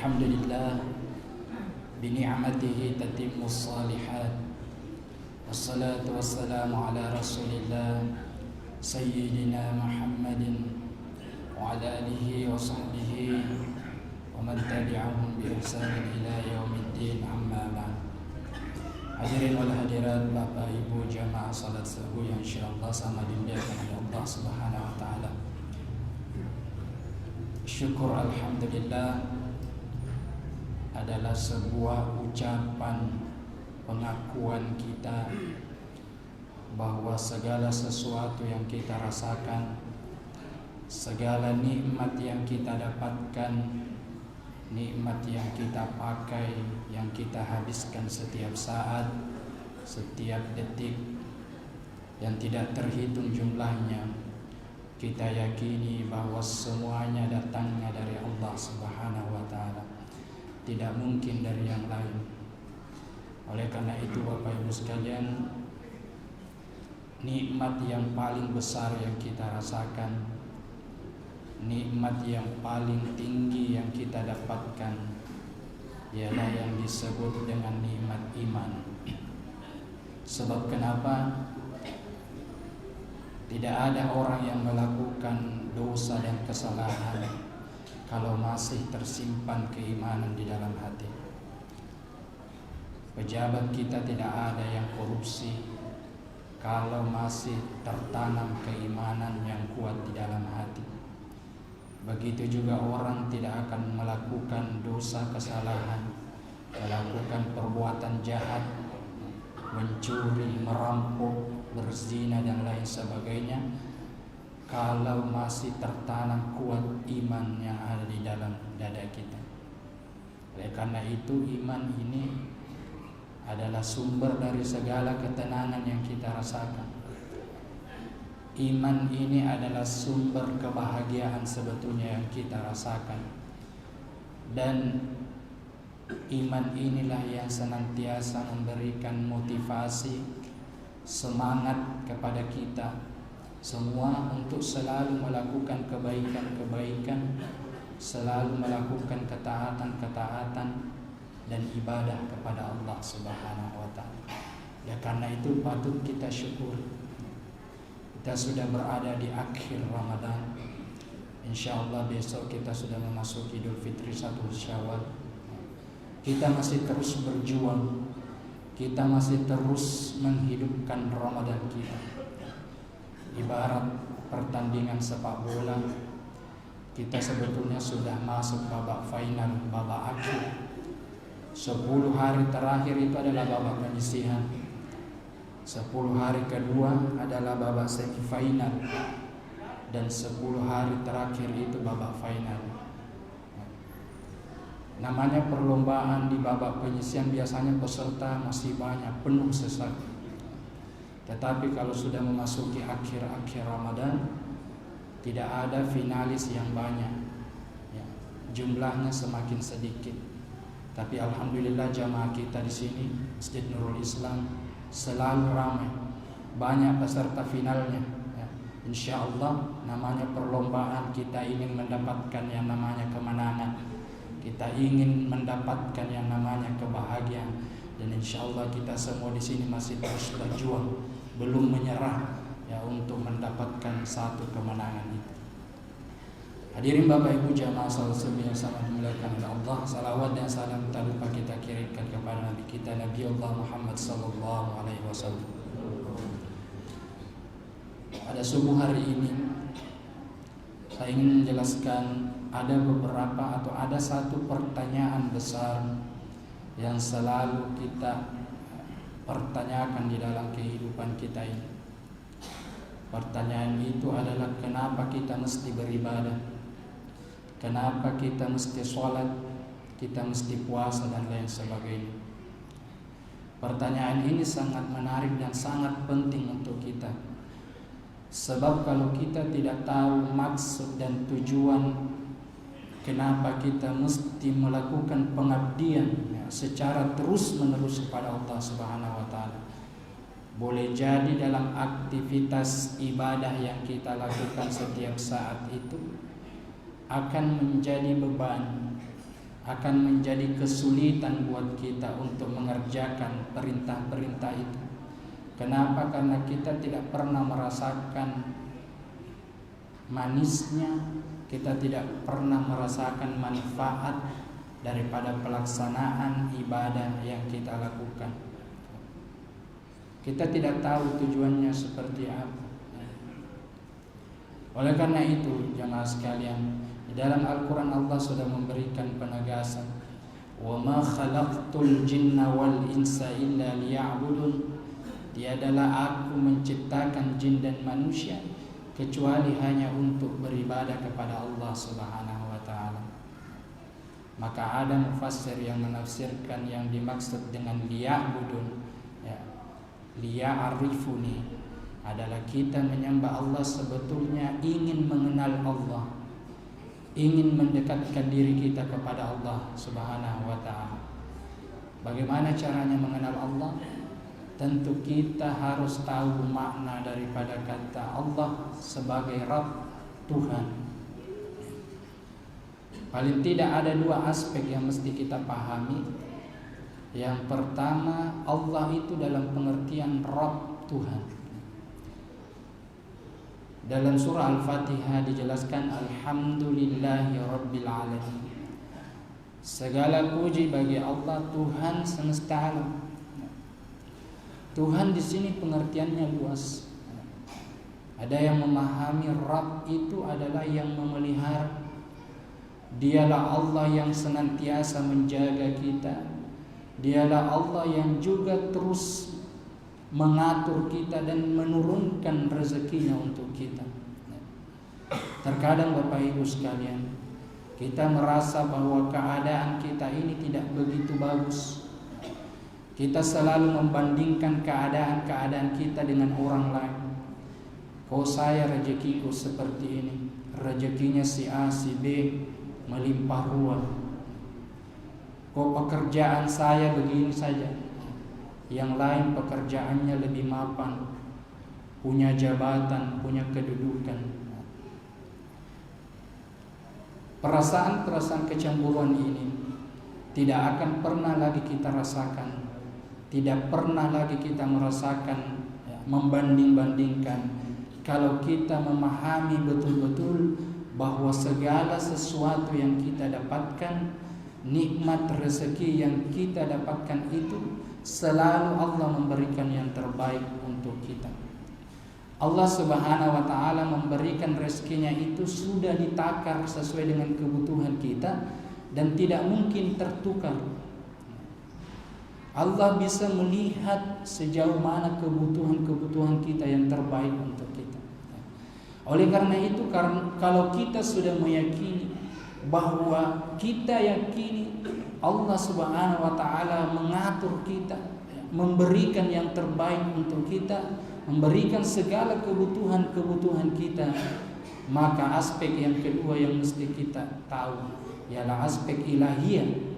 Alhamdulillah bini'matihi tatimmus salihat. Wassalatu wassalamu ala rasulillah Sayyidina Muhammadin wa ala alihi wa sahbihi wa man tabi'ahum bi ihsanin ila yaumiddin, amma ba'd. Hadirin wal hadirat, Bapak Ibu jamaah salat subuh yang insyaallah sama dimuliakan oleh Allah Subhanahu wa taala. Syukur alhamdulillah adalah sebuah ucapan pengakuan kita bahwa segala sesuatu yang kita rasakan, segala nikmat yang kita dapatkan, nikmat yang kita pakai, yang kita habiskan setiap saat, setiap detik, yang tidak terhitung jumlahnya, kita yakini bahwa semuanya datangnya dari Allah Subhanahu wa taala, tidak mungkin dari yang lain. Oleh karena itu Bapak Ibu sekalian, nikmat yang paling besar yang kita rasakan, nikmat yang paling tinggi yang kita dapatkan ialah yang disebut dengan nikmat iman. Sebab kenapa? Tidak ada orang yang melakukan dosa dan kesalahan kalau masih tersimpan keimanan di dalam hati. Pejabat kita tidak ada yang korupsi kalau masih tertanam keimanan yang kuat di dalam hati. Begitu juga orang tidak akan melakukan dosa kesalahan, melakukan perbuatan jahat, mencuri, merampok, berzina dan lain sebagainya, kalau masih tertanam kuat iman yang ada di dalam dada kita. Oleh karena itu iman ini adalah sumber dari segala ketenangan yang kita rasakan. Iman ini adalah sumber kebahagiaan sebetulnya yang kita rasakan. Dan iman inilah yang senantiasa memberikan motivasi, semangat kepada kita semua untuk selalu melakukan kebaikan-kebaikan, selalu melakukan ketaatan-ketaatan dan ibadah kepada Allah Subhanahu wa taala. Ya, karena itu patut kita syukuri. Kita sudah berada di akhir Ramadan. Insyaallah besok kita sudah memasuki Idul Fitri 1 Syawal. Kita masih terus berjuang. Kita masih terus menghidupkan Ramadan kita. Ibarat pertandingan sepak bola, kita sebetulnya sudah masuk babak final, babak akhir. 10 hari terakhir itu adalah babak penyisihan. 10 hari kedua adalah babak semifinal. Dan 10 hari terakhir itu babak final. Namanya perlombaan di babak penyisihan biasanya peserta masih banyak, penuh sesak. Tetapi kalau sudah memasuki akhir-akhir Ramadan, tidak ada finalis yang banyak, ya, jumlahnya semakin sedikit. Tapi alhamdulillah jamaah kita di sini Masjid Nurul Islam selalu ramai, banyak peserta finalnya. Ya. Insya Allah namanya perlombaan, kita ingin mendapatkan yang namanya kemenangan, kita ingin mendapatkan yang namanya kebahagiaan. Dan insya Allah kita semua di sini masih terus berjuang, belum menyerah, ya, untuk mendapatkan satu kemenangan itu. Hadirin Bapak Ibu jamaah salat subuh yang sangat dimuliakan oleh Allah, salawat dan salam tak lupa kita kirimkan kepada Nabi kita Nabi Allah Muhammad sallallahu alaihi wasallam. Pada subuh hari ini saya ingin menjelaskan ada beberapa atau ada satu pertanyaan besar yang selalu kita pertanyakan di dalam kehidupan kita ini. Pertanyaan itu adalah kenapa kita mesti beribadah, kenapa kita mesti sholat, kita mesti puasa dan lain sebagainya. Pertanyaan ini sangat menarik dan sangat penting untuk kita. Sebab kalau kita tidak tahu maksud dan tujuan kenapa kita mesti melakukan pengabdian, ya, secara terus-menerus kepada Allah Subhanahu wa taala, boleh jadi dalam aktivitas ibadah yang kita lakukan setiap saat itu akan menjadi beban, akan menjadi kesulitan buat kita untuk mengerjakan perintah-perintah itu. Kenapa? Karena kita tidak pernah merasakan manisnya, kita tidak pernah merasakan manfaat daripada pelaksanaan ibadah yang kita lakukan. Kita tidak tahu tujuannya seperti apa. Oleh karena itu, jemaah sekalian, di dalam Al-Quran Allah sudah memberikan penegasan, wa ma khalaqtul jinna wal insa illa liya'budun. Tiadalah aku menciptakan jin dan manusia kecuali hanya untuk beribadah kepada Allah Subhanahu wa taala. Maka ada mufassir yang menafsirkan yang dimaksud dengan liya'budun, ya, liya'arifuni, adalah kita menyembah Allah sebetulnya ingin mengenal Allah, ingin mendekatkan diri kita kepada Allah Subhanahu wa taala. Bagaimana caranya mengenal Allah? Tentu kita harus tahu makna daripada kata Allah sebagai Rabb, Tuhan. Paling tidak ada dua aspek yang mesti kita pahami. Yang pertama, Allah itu dalam pengertian Rabb, Tuhan. Dalam surah Al-Fatihah dijelaskan Alhamdulillahi Rabbil Alamin. Segala puji bagi Allah, Tuhan semesta alam. Tuhan di sini pengertiannya luas. Ada yang memahami Rabb itu adalah yang memelihara. Dialah Allah yang senantiasa menjaga kita. Dialah Allah yang juga terus mengatur kita dan menurunkan rezekinya untuk kita. Terkadang Bapak Ibu sekalian, kita merasa bahwa keadaan kita ini tidak begitu bagus. Kita selalu membandingkan keadaan-keadaan kita dengan orang lain. Kok saya rezekiku seperti ini, rezekinya si A, si B melimpah ruah. Kok pekerjaan saya begini saja, yang lain pekerjaannya lebih mapan, punya jabatan, punya kedudukan. Perasaan-perasaan kecemburuan ini tidak akan pernah lagi kita rasakan. Tidak pernah lagi kita merasakan membanding-bandingkan kalau kita memahami betul-betul bahwa segala sesuatu yang kita dapatkan, nikmat rezeki yang kita dapatkan itu selalu Allah memberikan yang terbaik untuk kita. Allah Subhanahu wa taala memberikan rezekinya itu sudah ditakar sesuai dengan kebutuhan kita dan tidak mungkin tertukar. Allah bisa melihat sejauh mana kebutuhan-kebutuhan kita yang terbaik untuk kita. Oleh karena itu, kalau kita sudah meyakini bahwa kita yakini Allah Subhanahu wa taala mengatur kita, memberikan yang terbaik untuk kita, memberikan segala kebutuhan-kebutuhan kita, maka aspek yang kedua yang mesti kita tahu ialah aspek ilahiyah.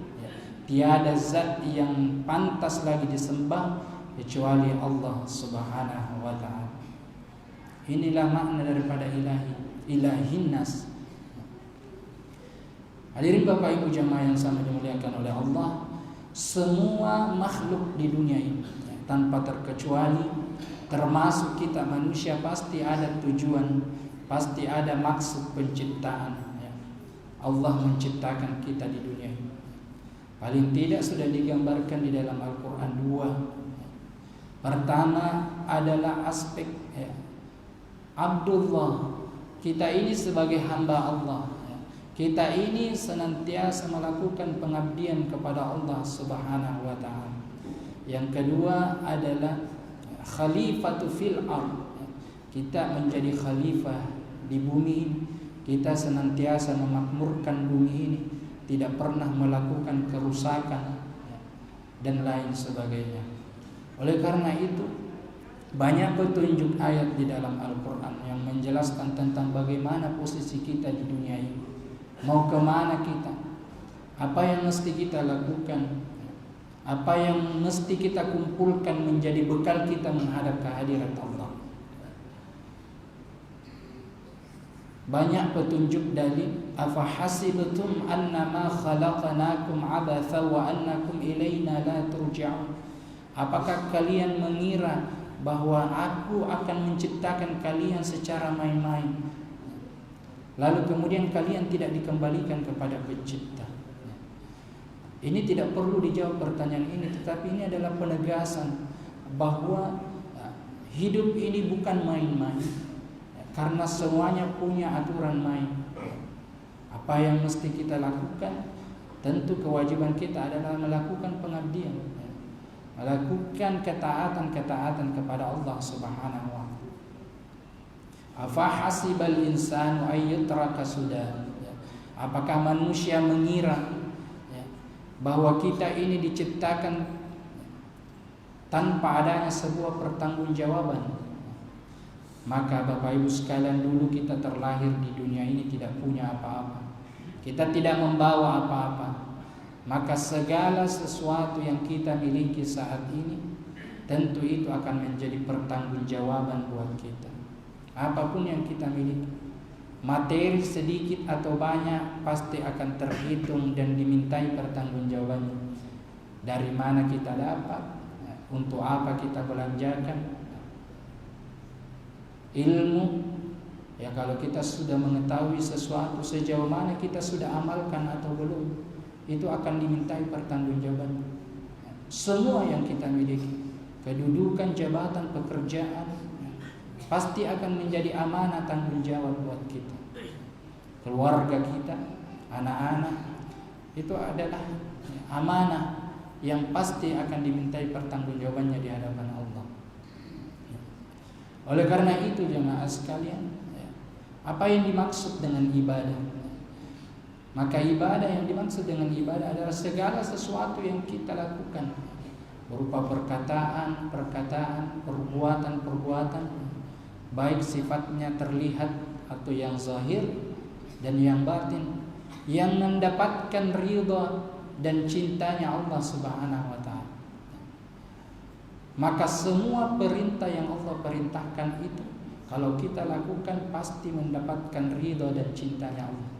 Tiada zat yang pantas lagi disembah kecuali Allah Subhanahu wa ta'ala. Inilah makna daripada ilahin nas. Hadirin Bapak Ibu jamaah yang sama dimuliakan oleh Allah, semua makhluk di dunia ini tanpa terkecuali, termasuk kita manusia, pasti ada tujuan, pasti ada maksud penciptaan. Allah menciptakan kita di dunia ini. Paling tidak sudah digambarkan di dalam Al-Quran dua. Pertama adalah aspek Abdullah. Kita ini sebagai hamba Allah, kita ini senantiasa melakukan pengabdian kepada Allah Subhanahu wa ta'ala. Yang kedua adalah Khalifatu fil ard. Kita menjadi khalifah di bumi ini. Kita senantiasa memakmurkan bumi ini, tidak pernah melakukan kerusakan dan lain sebagainya. Oleh karena itu, banyak petunjuk ayat di dalam Al-Quran yang menjelaskan tentang bagaimana posisi kita di dunia ini, mau kemana kita, apa yang mesti kita lakukan, apa yang mesti kita kumpulkan menjadi bekal kita menghadap kehadirat Allah. banyak petunjuk dalil. Afa hasibtum annama khalaqnakum abatha wa annakum ilaina la turja'un. Apakah kalian mengira bahwa aku akan menciptakan kalian secara main-main, lalu kemudian kalian tidak dikembalikan kepada pencipta? Ini tidak perlu dijawab pertanyaan ini, tetapi ini adalah penegasan bahwa hidup ini bukan main-main, karena semuanya punya aturan main. Apa yang mesti kita lakukan? Tentu kewajiban kita adalah melakukan pengabdian, melakukan ketaatan kepada Allah Subhanahu wa ta'ala. Afa hasibal insanu ay yutraka sudah. Apakah manusia mengira bahwa kita ini diciptakan tanpa adanya sebuah pertanggungjawaban? Maka Bapak Ibu sekalian, dulu kita terlahir di dunia ini tidak punya apa-apa. Kita tidak membawa apa-apa. Maka segala sesuatu yang kita miliki saat ini tentu itu akan menjadi pertanggungjawaban buat kita. Apapun yang kita miliki, materi sedikit atau banyak, pasti akan terhitung dan dimintai pertanggungjawabannya. Dari mana kita dapat, untuk apa kita belanjakan. Ilmu, ya kalau kita sudah mengetahui sesuatu, sejauh mana kita sudah amalkan atau belum, itu akan dimintai pertanggungjawaban. Semua yang kita miliki, kedudukan, jabatan, pekerjaan, pasti akan menjadi amanah tanggung jawab buat kita. Keluarga kita, anak-anak, itu adalah amanah yang pasti akan dimintai pertanggungjawabannya di hadapan Allah. Oleh karena itu jemaah sekalian, apa yang dimaksud dengan ibadah? Maka ibadah yang dimaksud dengan ibadah adalah segala sesuatu yang kita lakukan, berupa perkataan, perbuatan, baik sifatnya terlihat atau yang zahir dan yang batin, yang mendapatkan ridha dan cintanya Allah Subhanahu wa ta'ala. Maka semua perintah yang Allah perintahkan itu, kalau kita lakukan pasti mendapatkan ridha dan cintanya Allah.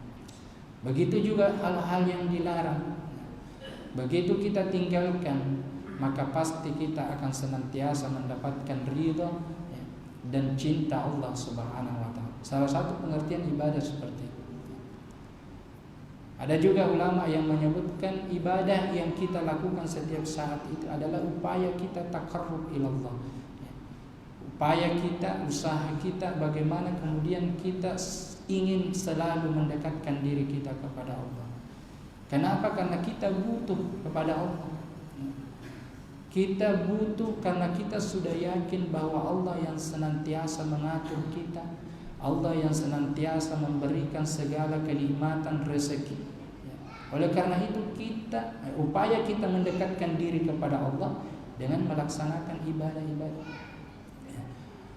Begitu juga hal-hal yang dilarang, begitu kita tinggalkan, maka pasti kita akan senantiasa mendapatkan ridha dan cinta Allah Subhanahu wa ta'ala. Salah satu pengertian ibadah seperti itu. Ada juga ulama yang menyebutkan ibadah yang kita lakukan setiap saat itu adalah upaya kita taqarrub ilallah. Upaya kita, usaha kita bagaimana kemudian kita ingin selalu mendekatkan diri kita kepada Allah. Kenapa? Karena kita butuh kepada Allah. Kita butuh karena kita sudah yakin bahwa Allah yang senantiasa mengatur kita, Allah yang senantiasa memberikan segala kenikmatan rezeki. Oleh karena itu upaya kita mendekatkan diri kepada Allah dengan melaksanakan ibadah-ibadah.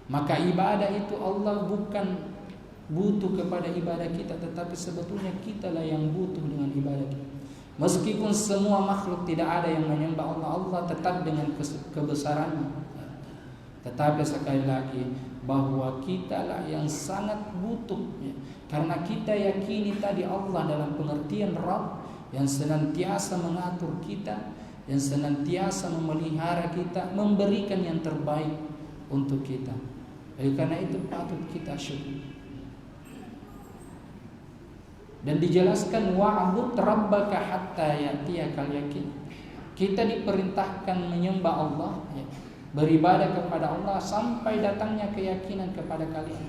Maka ibadah itu Allah bukan butuh kepada ibadah kita, tetapi sebetulnya kitalah yang butuh dengan ibadah kita. Meskipun semua makhluk tidak ada yang menyembah Allah, Allah tetap dengan kebesarannya. Tetapi sekali lagi bahwa kitalah yang sangat butuh, karena kita yakini tadi Allah dalam pengertian Rabb yang senantiasa mengatur kita, yang senantiasa memelihara kita, memberikan yang terbaik untuk kita. Oleh karena itu patut kita syukur. Dan dijelaskan wa'bud rabbaka hatta ya'tiyakal yakin. Kita diperintahkan menyembah Allah, beribadah kepada Allah sampai datangnya keyakinan kepada kalian.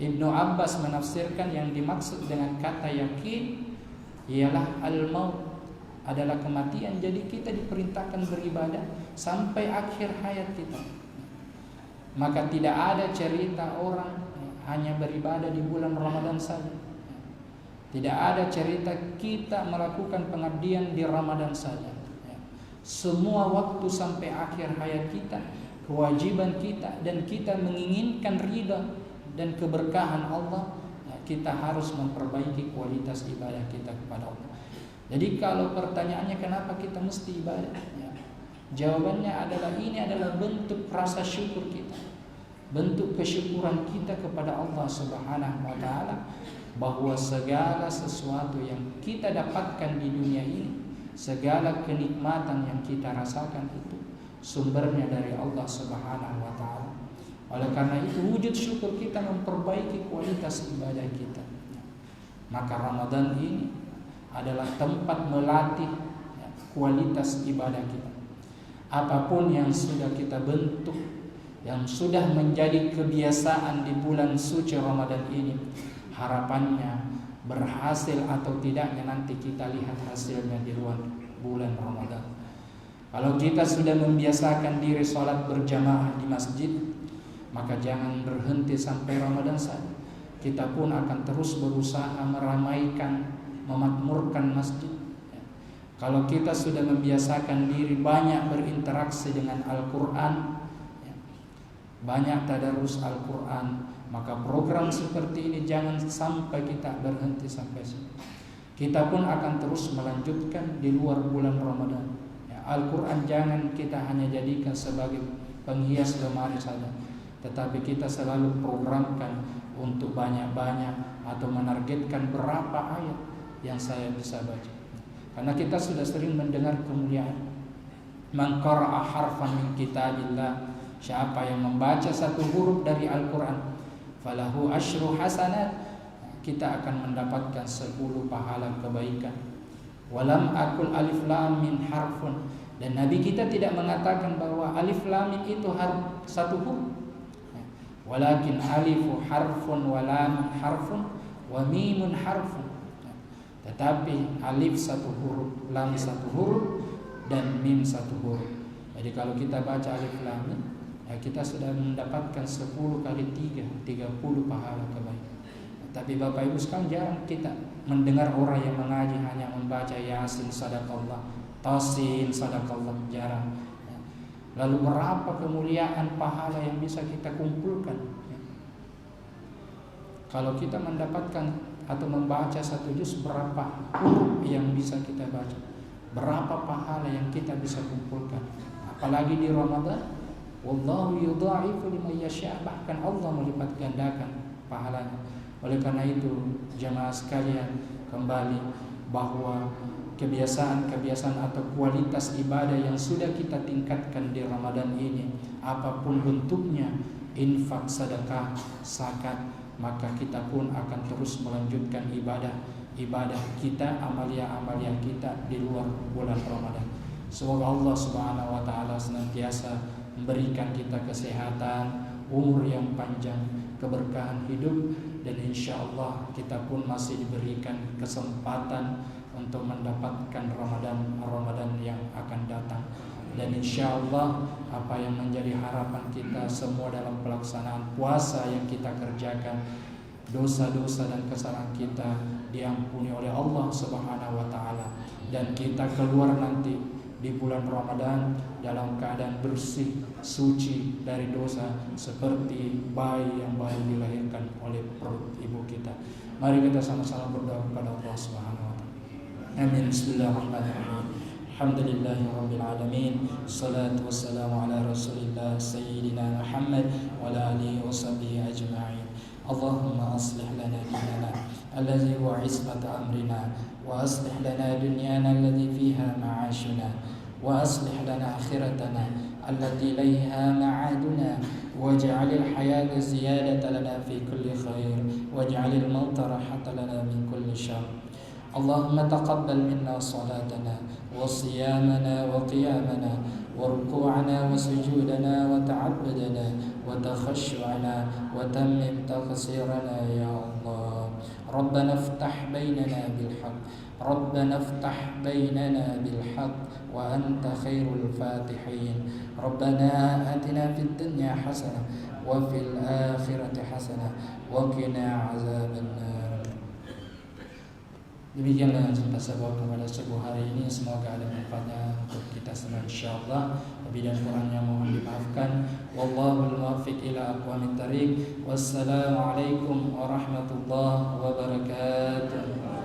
Ibnu Abbas menafsirkan yang dimaksud dengan kata yakin ialah al-maut, adalah kematian. Jadi kita diperintahkan beribadah sampai akhir hayat kita. Maka tidak ada cerita orang hanya beribadah di bulan Ramadan saja. Tidak ada cerita kita melakukan pengabdian di Ramadan saja. Semua waktu sampai akhir hayat kita, kewajiban kita, dan kita menginginkan ridha dan keberkahan Allah, kita harus memperbaiki kualitas ibadah kita kepada Allah. Jadi kalau pertanyaannya kenapa kita mesti ibadah, jawabannya adalah ini adalah bentuk rasa syukur kita. bentuk kesyukuran kita kepada Allah Subhanahu wa taala bahwa segala sesuatu yang kita dapatkan di dunia ini, segala kenikmatan yang kita rasakan itu sumbernya dari Allah Subhanahu wa taala. Oleh karena itu wujud syukur kita memperbaiki kualitas ibadah kita. Maka Ramadan ini adalah tempat melatih kualitas ibadah kita. Apapun yang sudah kita bentuk, yang sudah menjadi kebiasaan di bulan suci Ramadan ini, harapannya berhasil atau tidaknya nanti kita lihat hasilnya di luar bulan Ramadan. Kalau kita sudah membiasakan diri sholat berjamaah di masjid, maka jangan berhenti sampai Ramadan saja. Kita pun akan terus berusaha meramaikan, memakmurkan masjid. Kalau kita sudah membiasakan diri banyak berinteraksi dengan Al-Quran, banyak tadarus Al-Quran, maka program seperti ini jangan sampai kita berhenti sampai sini. Kita pun akan terus melanjutkan di luar bulan Ramadan. Al-Quran jangan kita hanya jadikan sebagai penghias lemari saja, tetapi kita selalu programkan untuk banyak-banyak atau menargetkan berapa ayat yang saya bisa baca. Karena kita sudah sering mendengar kemuliaan man qara'a harfan min kitabillah, siapa yang membaca satu huruf dari Al-Quran, falahu asyru hasanat, kita akan mendapatkan 10 pahala kebaikan. Walam akul alif lam min harfun, dan Nabi kita tidak mengatakan bahwa alif lam itu satu huruf, walakin alifu harfun wa lam harfun wa mimun harfun. Tetapi alif satu huruf, lam satu huruf, dan mim satu huruf. Jadi kalau kita baca alif lam, kita sudah mendapatkan 10 kali 3, 30 pahala kebaikan. Tapi Bapak Ibu sekalian, jarang kita mendengar orang yang mengaji hanya membaca Yasin sadaqallah, Tasin sadaqallah, jarang. Lalu berapa kemuliaan pahala yang bisa kita kumpulkan? Kalau kita mendapatkan atau membaca satu juz, berapa huruf yang bisa kita baca, berapa pahala yang kita bisa kumpulkan. Apalagi di Ramadan, wallahu yudha'ifu liman yasha', bahkan Allah melipat gandakan pahalanya. Oleh karena itu jamaah sekalian, kembali bahwa kebiasaan-kebiasaan atau kualitas ibadah yang sudah kita tingkatkan di Ramadan ini, apapun bentuknya, infak, sedekah, zakat, maka kita pun akan terus melanjutkan ibadah kita, amalia-amalia kita di luar bulan Ramadan. Semoga Allah Subhanahu wa taala senantiasa memberikan kita kesehatan, umur yang panjang, keberkahan hidup, dan insya Allah kita pun masih diberikan kesempatan untuk mendapatkan Ramadan yang akan datang. Dan insya Allah apa yang menjadi harapan kita semua dalam pelaksanaan puasa yang kita kerjakan, dosa-dosa dan kesalahan kita diampuni oleh Allah Subhanahu wa taala, dan kita keluar nanti di bulan Ramadan dalam keadaan bersih, suci dari dosa, seperti bayi yang baru dilahirkan oleh perut ibu kita. Mari kita sama-sama berdoa kepada Allah Subhanahu wa taala. Amin. Bismillahirrahmanirrahim. Alhamdulillahi rabbil alamin. Salatu wassalamu ala Rasulillah sayyidina Muhammad wa ala alihi wa sahbihi ajma'in. Allahumma aslih lana dinana alladhi huwa ismata amrina, wa aslih lana dunyana alladhi fiha ma'ashuna, wa aslih lana akhiratana allati ilayha ma'aduna, waj'alil hayata ziyadatan lana fi kulli khair, waj'alil mauta rahatan lana min kulli syarr. Allahumma taqabbal minna salatana wa siyamana wa qiyamana wa ruku'ana wa sujudana wa ta'abbudana wa takhashu'ana wa tammim taqsirana ya Allah. Rabbana iftah bainana bil haqq, Rabbana iftah bainana bil haqq wa anta khairul fatihin. Rabbana atina fid dunya hasanah wa fil akhirati hasanah wa qina azabannar. Demikianlah yang sempat saya bawa kepada subuh hari ini. Semoga ada manfaatnya untuk kita semua insyaallah. Lebih dan kurangnya mohon dimaafkan. Wallahul muwaffiq ila aqwamit thariq. Wassalamualaikum warahmatullahi wabarakatuh.